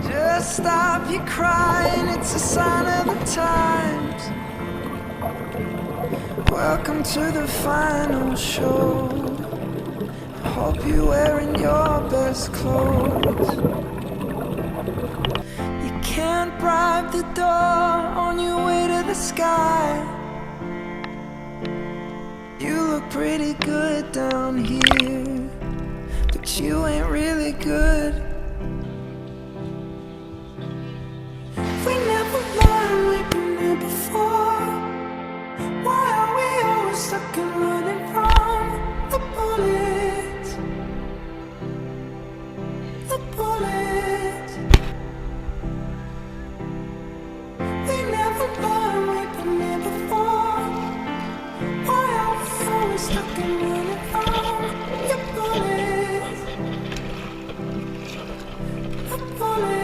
Just stop your crying, it's a sign of the times. Welcome to the final show. I hope you're wearing your best clothes. You can't bribe the door on your way to the sky. You look pretty good down here, but you ain't really good. We never learned we've been here before. Why are we always stuck and running from the bullets? The bullets. We never learned we've been here before. Why are we always stuck and running from your bullets? The bullets.